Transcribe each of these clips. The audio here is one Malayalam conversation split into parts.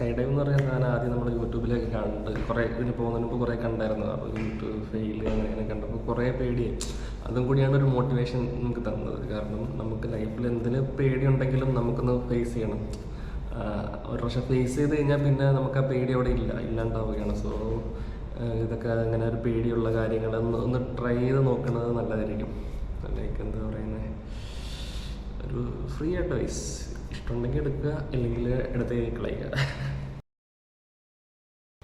സ്കൈ ഡൈവ് എന്ന് പറയുന്ന സാധനം ആദ്യം നമ്മൾ യൂട്യൂബിലൊക്കെ കണ്ട് കുറേ ഇതിന് പോകുന്നതിന് മുമ്പ് കുറേ കണ്ടായിരുന്നു. അപ്പോൾ യൂട്യൂബ് ഫെയിൽ അങ്ങനെ കണ്ടപ്പോൾ കുറേ പേടിയായി. അതും കൂടിയാണ് ഒരു മോട്ടിവേഷൻ നമുക്ക് തന്നത്. കാരണം നമുക്ക് ലൈഫിൽ എന്തിന് പേടിയുണ്ടെങ്കിലും നമുക്കൊന്ന് ഫേസ് ചെയ്യണം. ഒരു പ്രാവശ്യം ഫേസ് ചെയ്ത് കഴിഞ്ഞാൽ പിന്നെ നമുക്ക് ആ പേടി അവിടെ ഇല്ലാണ്ടാവുകയാണ്. സോ ഇതൊക്കെ അങ്ങനെ ഒരു പേടിയുള്ള കാര്യങ്ങൾ ഒന്ന് ട്രൈ ചെയ്ത് നോക്കുന്നത് നല്ലതായിരിക്കും. ലൈക്ക് എന്താ പറയുന്നത്, ഒരു ഫ്രീ അഡ്വൈസ്. ഇഷ്ടമുണ്ടെങ്കിൽ എടുക്കുക, ഇല്ലെങ്കിൽ എടുത്ത് കളയുക.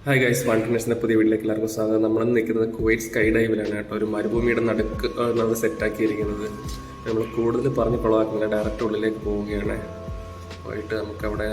ഹായ് ഗൈസ്, വാണ്ടർനെസ്സിൻ്റെ പുതിയ വീട്ടിലേക്ക് എല്ലാവർക്കും സ്വാഗതം. നമ്മൾ നിൽക്കുന്നത് കുവൈറ്റ് സ്കൈ ഡൈവിലാണ് കേട്ടോ. ഒരു മരുഭൂമിയുടെ നടുക്ക് നമ്മൾ സെറ്റാക്കിയിരിക്കുന്നത്. നമ്മൾ കൂടുതൽ പറഞ്ഞ് കൊളവാക്കുന്നില്ല, ഡയറക്റ്റ് ഉള്ളിലേക്ക് പോവുകയാണ്. പോയിട്ട് നമുക്കവിടെ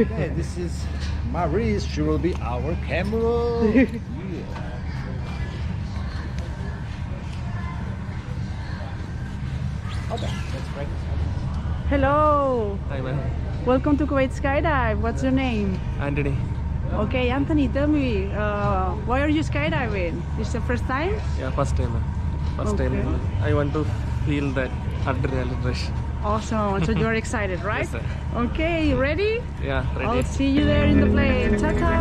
Okay, this is Maurice. She will be our camera. Okay, let's practice. Hello. Hi man. Welcome to Kuwait Skydive. What's your name? Anthony. Okay, Anthony, tell me, why are you skydiving? This is the first time? Yeah, first time. First time I want to feel that adrenaline rush. Awesome. So you're excited, right? Yes, sir. Okay, you ready? Yeah, ready. I'll see you there in the plane. Ta-ta.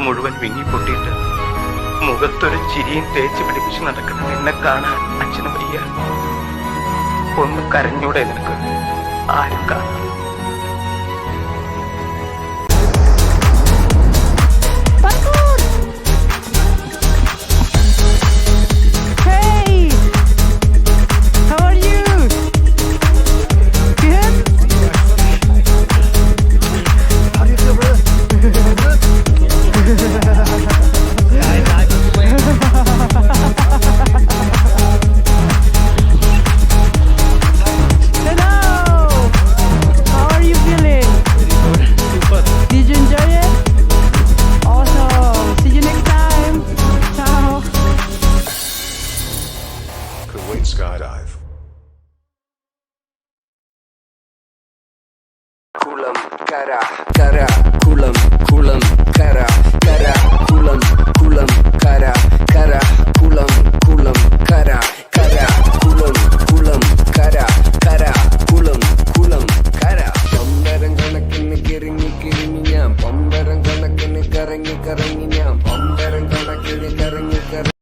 മുഴുവൻ വിങ്ങിപ്പൊട്ടിയിട്ട് മുഖത്തൊരു ചിരിയും തേച്ച് പിടിപ്പിച്ച് നടക്കുന്ന നിന്നെ കാണാൻ അച്ഛനും വയ്യ. ഒന്ന് കരഞ്ഞൂടെ നിനക്ക്? ആരും കാണാം. Hey, how are you? കുളം കര കര കുളം കുളം കര കര കുളം കുളം കര കര കുളം കുളം കര കര കുളം കുളം കര കര കുളം കുളം കര പമ്പരം കണക്കിന് കിറങ്ങി കിറങ്ങി ഞാൻ പമ്പരം കണക്കിന് കറങ്ങി കറങ്ങി ഞാൻ പമ്പരം കണക്കിന് കറങ്ങി കറങ്ങി.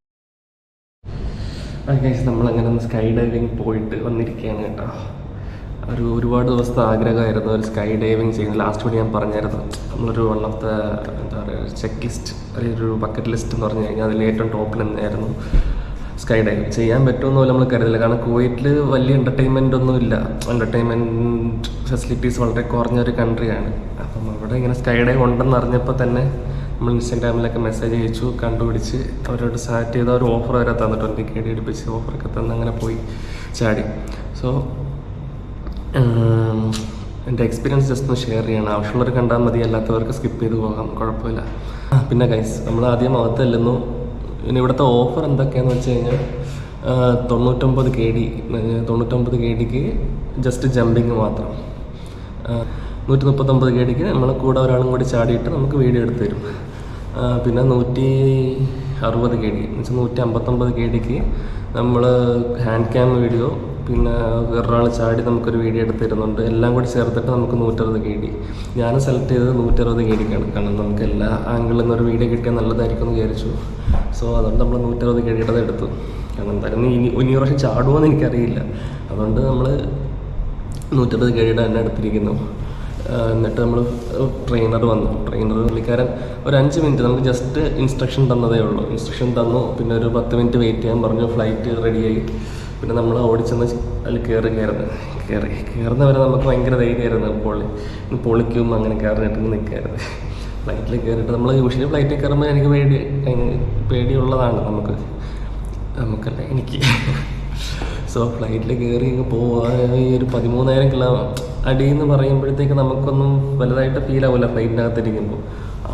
നമ്മളങ്ങനെ ഒന്ന് സ്കൈ ഡൈവിങ് പോയിട്ട് വന്നിരിക്കുകയാണ് കേട്ടോ. ഒരുപാട് ദിവസത്തെ ആഗ്രഹമായിരുന്നു ഒരു സ്കൈ ഡൈവിങ് ചെയ്യുന്നത്. ലാസ്റ്റ് കൂടി ഞാൻ പറഞ്ഞായിരുന്നു, നമ്മളൊരു വൺ ഓഫ് ദ എന്താ പറയുക ചെക്ക് ലിസ്റ്റ് അല്ലെങ്കിൽ ഒരു ബക്കറ്റ് ലിസ്റ്റ് എന്ന് പറഞ്ഞു കഴിഞ്ഞാൽ അതിൽ ഏറ്റവും ടോപ്പിൽ തന്നെയായിരുന്നു സ്കൈ ഡൈവ്. ചെയ്യാൻ പറ്റുമെന്ന് പോലും നമ്മൾ കരുതില്ല, കാരണം കുവൈറ്റിൽ വലിയ എൻ്റർടൈൻമെൻ്റ് ഒന്നും ഇല്ല. എൻ്റർടൈൻമെൻറ്റ് ഫെസിലിറ്റീസ് വളരെ കുറഞ്ഞൊരു കൺട്രിയാണ്. അപ്പം അവിടെ ഇങ്ങനെ സ്കൈ ഡൈവ് ഉണ്ടെന്ന് അറിഞ്ഞപ്പോൾ തന്നെ നമ്മൾ ഇൻസ്റ്റാഗ്രാമിലൊക്കെ മെസ്സേജ് അയച്ചു, കണ്ടുപിടിച്ച് അവരോട് സ്റ്റാർട്ട് ചെയ്ത ഒരു ഓഫർ വരെ തന്നിട്ട് 20K എടുപ്പിച്ച് ഓഫറൊക്കെ തന്ന് അങ്ങനെ പോയി ചാടി. സോ എൻ്റെ എക്സ്പീരിയൻസ് ജസ്റ്റ് ഒന്ന് ഷെയർ ചെയ്യണം. ആവശ്യമുള്ളവർ കണ്ടാൽ മതി, അല്ലാത്തവർക്ക് സ്കിപ്പ് ചെയ്ത് പോകാം, കുഴപ്പമില്ല. പിന്നെ ഗൈസ്, നമ്മൾ ആദ്യം അകത്ത് ചെല്ലുന്നു. പിന്നെ ഇവിടുത്തെ ഓഫർ എന്തൊക്കെയാണെന്ന് വെച്ച് കഴിഞ്ഞാൽ 99 KDക്ക് ജസ്റ്റ് ജമ്പിങ് മാത്രം, 139 KDക്ക് നമ്മളെ കൂടെ ഒരാളും കൂടി ചാടിയിട്ട് നമുക്ക് വീഡിയോ എടുത്ത് തരും. പിന്നെ 160 KD എന്ന് വെച്ചാൽ 159 KDക്ക് നമ്മൾ ഹാൻഡ് ക്യാം വീഡിയോ, പിന്നെ വേറൊരാൾ ചാടി നമുക്കൊരു വീഡിയോ എടുത്ത് തരുന്നുണ്ട്. എല്ലാം കൂടി ചേർത്തിട്ട് നമുക്ക് 160 KD. ഞാൻ സെലക്ട് ചെയ്തത് 160 KDക്കാണ്, കാരണം നമുക്ക് എല്ലാ ആംഗിളിൽ നിന്നൊരു വീഡിയോ കിട്ടിയാൽ നല്ലതായിരിക്കും എന്ന് വിചാരിച്ചു. സോ അതുകൊണ്ട് നമ്മൾ 160 KDയുടെ എടുത്തു. കാരണം എന്തായാലും ഇനി പ്രാവശ്യം ചാടുമോയെന്ന് എനിക്കറിയില്ല, അതുകൊണ്ട് നമ്മൾ 160 KDയുടെ തന്നെ എടുത്തിരിക്കുന്നു. എന്നിട്ട് നമ്മൾ ട്രെയിനർ വന്നു. പുള്ളിക്കാരൻ ഒരു 5 മിനിറ്റ് നമുക്ക് ജസ്റ്റ് ഇൻസ്ട്രക്ഷൻ തന്നതേ ഉള്ളൂ. ഇൻസ്ട്രക്ഷൻ തന്നു, പിന്നെ ഒരു 10 മിനിറ്റ് വെയിറ്റ് ചെയ്യാൻ പറഞ്ഞു. ഫ്ലൈറ്റ് റെഡിയായി. പിന്നെ നമ്മൾ ഓടിച്ചെന്ന് അതിൽ കയറുന്ന വരെ നമുക്ക് ഭയങ്കര ധൈര്യമായിരുന്നു. പൊളിക്കും അങ്ങനെ കയറിയിട്ട് നിൽക്കായിരുന്നു. ഫ്ലൈറ്റിൽ കയറിയിട്ട് നമ്മൾ യൂഷ്വലി ഫ്ലൈറ്റിൽ കയറുമ്പോൾ എനിക്ക് പേടിയുള്ളതാണ് നമുക്കല്ല എനിക്ക്. സോ ഫ്ലൈറ്റിൽ കയറി ഇങ്ങ് പോവുക. ഈ ഒരു 13,000 അടിയെന്ന് പറയുമ്പോഴത്തേക്ക് നമുക്കൊന്നും വലുതായിട്ട് ഫീൽ ആവില്ല ഫ്ലൈറ്റിനകത്തിരിക്കുമ്പോൾ. ആ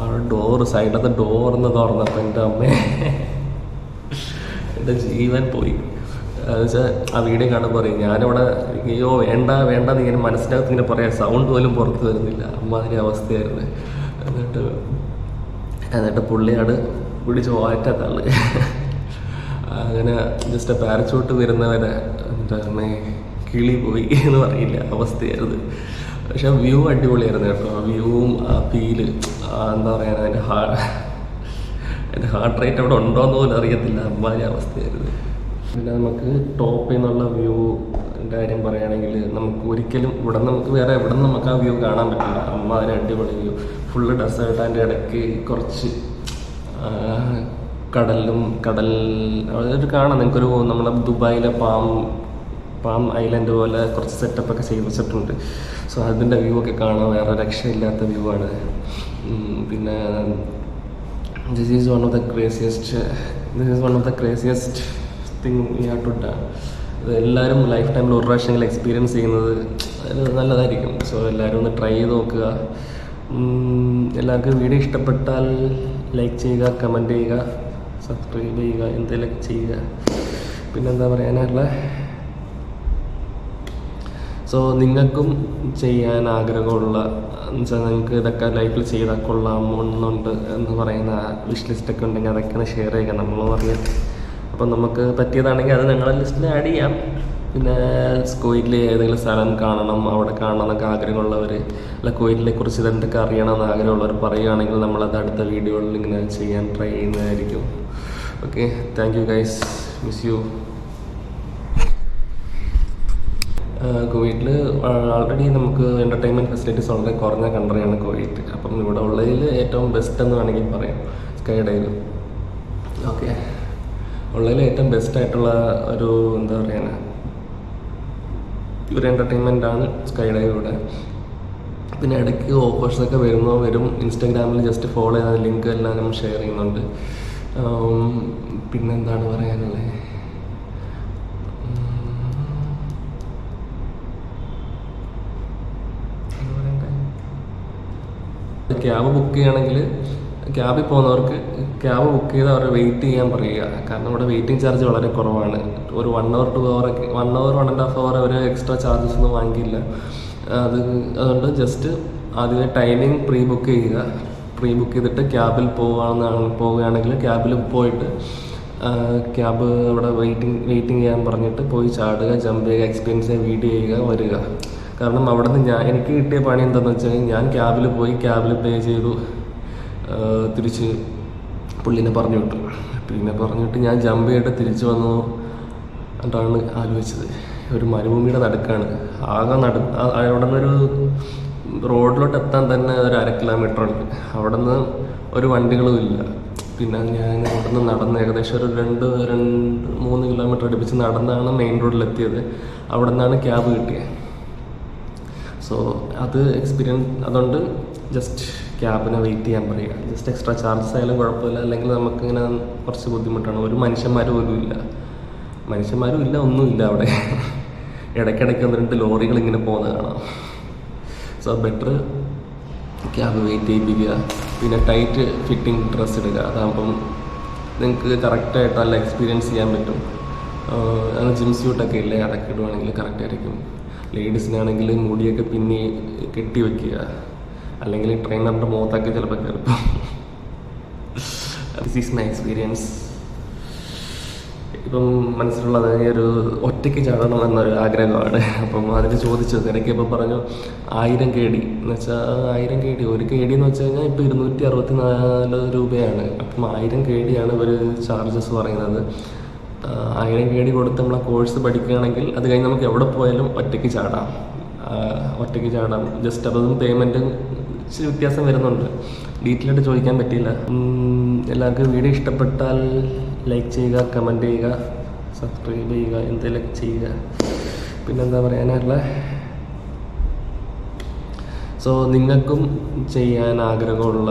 സൈഡിലത്തെ ഡോറിന്ന് തുറന്നപ്പോൾ എൻ്റെ അമ്മേ, എൻ്റെ ജീവൻ പോയി. എന്നുവെച്ചാൽ ആ വീഡിയോ കാണുമ്പോൾ പറയും, ഞാനിവിടെ അയ്യോ വേണ്ട ഇങ്ങനെ മനസ്സിനകത്ത് ഇങ്ങനെ പറയാം, സൗണ്ട് പോലും പുറത്ത് വരുന്നില്ല, അമ്മാതിരി അവസ്ഥയായിരുന്നു. എന്നിട്ട് പുള്ളിയാണ് പിടിച്ച് വാറ്റാത്താള്. അങ്ങനെ ജസ്റ്റ് പാരച്ചൂട്ട് വരുന്നവരെ എന്താ കിളി പോയി എന്ന് പറയില്ല അവസ്ഥയായിരുന്നു. പക്ഷെ വ്യൂ അടിപൊളിയായിരുന്നു കേട്ടോ. വ്യൂവും ആ ഫീല്, എന്താ പറയുക, എൻ്റെ ഹാർട്ട് റേറ്റ് അവിടെ ഉണ്ടോയെന്ന് പോലും അറിയത്തില്ല, അമ്മാതിരി അവസ്ഥയായിരുന്നു. പിന്നെ നമുക്ക് ടോപ്പിൽ നിന്നുള്ള വ്യൂൻ്റെ കാര്യം പറയുകയാണെങ്കിൽ നമുക്ക് ഒരിക്കലും നമുക്ക് വേറെ എവിടെ നിന്ന് നമുക്ക് ആ വ്യൂ കാണാൻ പറ്റില്ല. അമ്മാതിരി അടിപൊളി വ്യൂ. ഫുള്ള് ഡെസേർട്ട്, അതിൻ്റെ ഇടയ്ക്ക് കുറച്ച് അതൊരു കാണാം. നിങ്ങൾക്കൊരു നമ്മളെ ദുബായിലെ പാം ഐലൻഡ് പോലെ കുറച്ച് സെറ്റപ്പൊക്കെ ചെയ്ത് വെച്ചിട്ടുണ്ട്. സോ അതിൻ്റെ വ്യൂ ഒക്കെ കാണാൻ വേറെ രക്ഷയില്ലാത്ത വ്യൂ ആണ്. പിന്നെ this is one of the craziest thing we have to done. ഇത് എല്ലാവരും ലൈഫ് ടൈമിൽ ഒരു പ്രാവശ്യമെങ്കിലും എക്സ്പീരിയൻസ് ചെയ്യുന്നത് നല്ലതായിരിക്കും. സോ എല്ലാവരും ഒന്ന് ട്രൈ ചെയ്ത് നോക്കുക. എല്ലാവർക്കും വീഡിയോ ഇഷ്ടപ്പെട്ടാൽ ലൈക്ക് ചെയ്യുക, കമൻറ്റ് ചെയ്യുക, സബ്സ്ക്രൈബ് ചെയ്യുക, എന്തെങ്കിലുമൊക്കെ ചെയ്യുക. പിന്നെന്താ പറയാനുള്ള, സോ നിങ്ങൾക്കും ചെയ്യാൻ ആഗ്രഹമുള്ള എന്നുവെച്ചാൽ നിങ്ങൾക്ക് ഇതൊക്കെ ലൈഫിൽ ചെയ്താൽ കൊള്ളാമെന്നുണ്ട് എന്ന് പറയുന്ന വിഷ് ലിസ്റ്റൊക്കെ ഉണ്ടെങ്കിൽ അതൊക്കെ ഷെയർ ചെയ്യുക, നമ്മളൊന്നും അറിയാം. അപ്പം നമുക്ക് പറ്റിയതാണെങ്കിൽ അത് ഞങ്ങളുടെ ലിസ്റ്റിൽ ആഡ് ചെയ്യാം. പിന്നെ കുവൈറ്റിൽ ഏതെങ്കിലും സ്ഥലം കാണണം, അവിടെ കാണണം എന്നൊക്കെ ആഗ്രഹമുള്ളവർ, അല്ല കുവൈറ്റിനെ കുറിച്ച് ഇതെന്തൊക്കെ അറിയണമെന്ന് ആഗ്രഹമുള്ളവർ പറയുകയാണെങ്കിൽ നമ്മളത് അടുത്ത വീഡിയോകളിൽ ഇങ്ങനെ ചെയ്യാൻ ട്രൈ ചെയ്യുന്നതായിരിക്കും. Okay, thank you guys, miss you. കുവൈറ്റിൽ ആൾറെഡി നമുക്ക് എൻ്റർടൈൻമെൻറ്റ് ഫെസിലിറ്റീസ് വളരെ കുറഞ്ഞ കൺട്രിയാണ് കുവൈറ്റ്. അപ്പം ഇവിടെ ഉള്ളതിൽ ഏറ്റവും ബെസ്റ്റ് എന്ന് വേണമെങ്കിൽ പറയാം സ്കൈ ഡൈവ്. ഓക്കെ, ഉള്ളതിൽ ഏറ്റവും ബെസ്റ്റായിട്ടുള്ള ഒരു എന്താ പറയുക ഒരു എൻ്റർടൈൻമെൻറ്റാണ് സ്കൈ ഡൈവ് ഇവിടെ. പിന്നെ ഇടയ്ക്ക് ഓഫേഴ്സൊക്കെ വരും. ഇൻസ്റ്റാഗ്രാമിൽ ജസ്റ്റ് ഫോളോ ചെയ്ത ലിങ്ക് എല്ലാം നമ്മൾ ഷെയർ ചെയ്യുന്നുണ്ട്. പിന്നെന്താണ് പറയാനുള്ളത്, ക്യാബ് ബുക്ക് ചെയ്യുകയാണെങ്കിൽ ക്യാബിൽ പോകുന്നവർക്ക് ക്യാബ് ബുക്ക് ചെയ്ത് അവരെ വെയിറ്റ് ചെയ്യാൻ പറയുക. കാരണം ഇവിടെ വെയിറ്റിംഗ് ചാർജ് വളരെ കുറവാണ്. ഒരു 1 hour 2 hour 1 hour 1.5 hour അവർ എക്സ്ട്രാ ചാർജസ് ഒന്നും വാങ്ങിക്കില്ല. അതുകൊണ്ട് ജസ്റ്റ് ആദ്യമേ ടൈമിംഗ് പ്രീ ബുക്ക് ചെയ്യുക. പ്രീ ബുക്ക് ചെയ്തിട്ട് ക്യാബിൽ പോവുകയാണെങ്കിൽ ക്യാബിൽ പോയിട്ട് ക്യാബ് അവിടെ വെയിറ്റിംഗ് ചെയ്യാൻ പറഞ്ഞിട്ട് പോയി ചാടുക, ജമ്പ് ചെയ്യുക, എക്സ്പീരിയൻസ് ചെയ്യുക, വീഡിയോ ചെയ്യുക, വരിക. കാരണം അവിടെ നിന്ന് എനിക്ക് കിട്ടിയ പണി എന്താണെന്ന് വെച്ചാൽ ഞാൻ ക്യാബിൽ പോയി ക്യാബിൽ പേ ചെയ്തു, തിരിച്ച് പുള്ളിനെ പറഞ്ഞു വിട്ടു. പിന്നെ പറഞ്ഞിട്ട് ഞാൻ ജമ്പ് ചെയ്തിട്ട് തിരിച്ചു വന്നു എന്നിട്ടാണ് ആലോചിച്ചത് ഒരു മരുഭൂമിയുടെ നടുക്കാണ്. ആകെ അവിടെ നിന്നൊരു റോഡിലോട്ട് എത്താൻ തന്നെ ഒരു 1/2 kilometer ഉണ്ട്. അവിടെ നിന്ന് ഒരു വണ്ടികളും ഇല്ല. പിന്നെ ഞാൻ അവിടെ നിന്ന് നടന്ന് ഏകദേശം ഒരു 2-3 kilometer അടുപ്പിച്ച് നടന്നാണ് മെയിൻ റോഡിലെത്തിയത്. അവിടെ നിന്നാണ് ക്യാബ് കിട്ടിയത്. സോ അത് എക്സ്പീരിയൻസ്. അതുകൊണ്ട് ജസ്റ്റ് ക്യാബിനെ വെയിറ്റ് ചെയ്യാൻ പറയുക. ജസ്റ്റ് എക്സ്ട്രാ ചാർജസ് ആയാലും കുഴപ്പമില്ല. അല്ലെങ്കിൽ നമുക്കിങ്ങനെ കുറച്ച് ബുദ്ധിമുട്ടാണ്. ഒരു മനുഷ്യന്മാർ പോലും ഇല്ല, ഒന്നുമില്ല അവിടെ. ഇടയ്ക്കിടയ്ക്ക് 1-2 ലോറികൾ ഇങ്ങനെ പോകുന്നത് കാണാം. സോ ബെറ്റർ ക്യാബ് വെയിറ്റ് ചെയ്യിപ്പിക്കുക. പിന്നെ ടൈറ്റ് ഫിറ്റിംഗ് ഡ്രസ്സ് ഇടുക. അതാകുമ്പം നിങ്ങൾക്ക് കറക്റ്റായിട്ട് നല്ല എക്സ്പീരിയൻസ് ചെയ്യാൻ പറ്റും. ജിം സ്യൂട്ടൊക്കെ ഇല്ലേ, അതൊക്കെ ഇടുവാണെങ്കിൽ കറക്റ്റായിരിക്കും. ലേഡീസിനാണെങ്കിൽ മുടിയൊക്കെ പിന്നെ കെട്ടി വയ്ക്കുക, അല്ലെങ്കിൽ ട്രെയിനറിൻ്റെ മുഖത്തൊക്കെ ചിലപ്പോൾ കയറിപ്പോൾ. This is my experience. ഇപ്പം മനസ്സിലുള്ളത് ഒരു ഒറ്റയ്ക്ക് ചാടണം എന്നൊരു ആഗ്രഹമാണ്. അപ്പം അതിന് ചോദിച്ചു തിരക്കിയപ്പോൾ പറഞ്ഞു 1000 KD എന്ന് വെച്ചാൽ 1000 KD. 1 KD എന്ന് വെച്ച് കഴിഞ്ഞാൽ ഇപ്പോൾ 264 രൂപയാണ്. അപ്പം 1000 KD ആണ് ഇവർ ചാർജസ് പറയുന്നത്. 1000 KD കൊടുത്ത് നമ്മളെ കോഴ്സ് പഠിക്കുകയാണെങ്കിൽ അത് കഴിഞ്ഞ് നമുക്ക് എവിടെ പോയാലും ഒറ്റയ്ക്ക് ചാടാം. ജസ്റ്റ് അതൊന്നും പേയ്മെൻറ്റ് വ്യത്യാസം വരുന്നുണ്ട്. ഡീറ്റെയിൽ ആയിട്ട് ചോദിക്കാൻ പറ്റിയില്ല. എല്ലാവർക്കും വീഡിയോ ഇഷ്ടപ്പെട്ടാൽ ലൈക്ക് ചെയ്യുക, കമൻറ്റ് ചെയ്യുക, സബ്സ്ക്രൈബ് ചെയ്യുക, എന്തെങ്കിലുമൊക്കെ ചെയ്യുക. പിന്നെന്താ പറയാനുള്ള, സോ നിങ്ങൾക്കും ചെയ്യാൻ ആഗ്രഹമുള്ള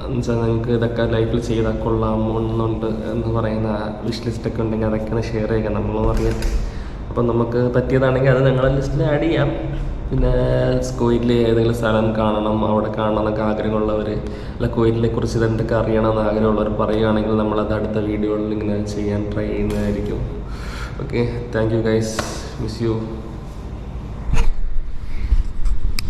എന്നുവെച്ചാൽ നിങ്ങൾക്ക് ഇതൊക്കെ ലൈഫിൽ ചെയ്താൽ കൊള്ളാമെന്നുണ്ട് എന്ന് പറയുന്ന വിഷ് ലിസ്റ്റൊക്കെ ഉണ്ടെങ്കിൽ അതൊക്കെ ഷെയർ ചെയ്യുക, നമ്മളൊന്നും അറിയാം. അപ്പം നമുക്ക് പറ്റിയതാണെങ്കിൽ അത് ഞങ്ങളുടെ ലിസ്റ്റിൽ ആഡ് ചെയ്യാം. പിന്നെ കുവൈറ്റിൽ ഏതെങ്കിലും സ്ഥലം കാണണം, അവിടെ കാണണം എന്നൊക്കെ ആഗ്രഹമുള്ളവർ, അല്ല കുവൈറ്റിനെ കുറിച്ച് എന്തൊക്കെ അറിയണമെന്ന് ആഗ്രഹമുള്ളവർ പറയുകയാണെങ്കിൽ നമ്മളത് അടുത്ത വീഡിയോകളിൽ ഇങ്ങനെ ചെയ്യാൻ ട്രൈ ചെയ്യുന്നതായിരിക്കും. Okay, thank you guys, miss you.